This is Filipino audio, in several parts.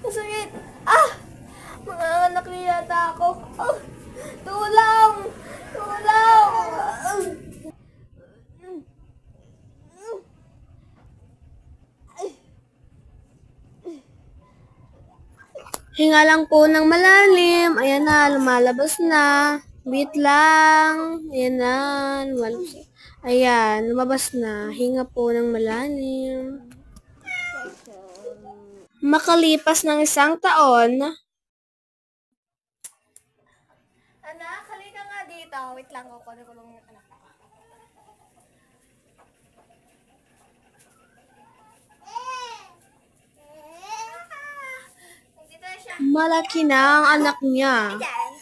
Masakit! Ah! Mga anak niya yata ako. Ah! Tulong! Tulong! Hinga lang po ng malalim. Ayan na, lumalabas na. Wait lang. Ayan na, lumalabas. Ayan, lumabas na. Hinga po ng malalim. Makalipas ng 1 taon. Anak, halika nga dito. Wait lang, kukunin ko lang yung anak ko. Nandito na siya. Malaki na ang anak niya. Ayan.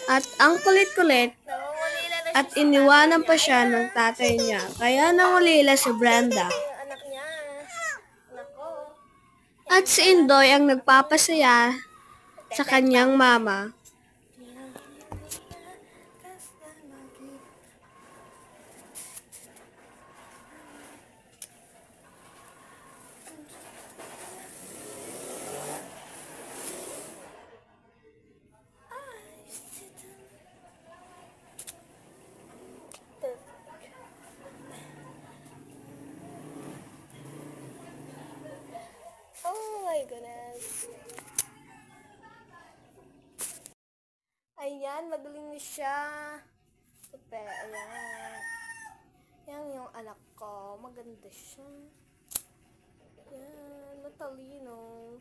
At ang kulit-kulit. Nangungulila na siya At iniwanan pa siya ng tatay niya. Kaya nangulila si Brenda. yung anak niya. Nako. At si Indoy ang nagpapasaya sa kanyang mama. Oh my goodness. Ayan, magaling na siya. Super, ayan. Yan yung anak ko. Maganda siya. Ayan, matalino.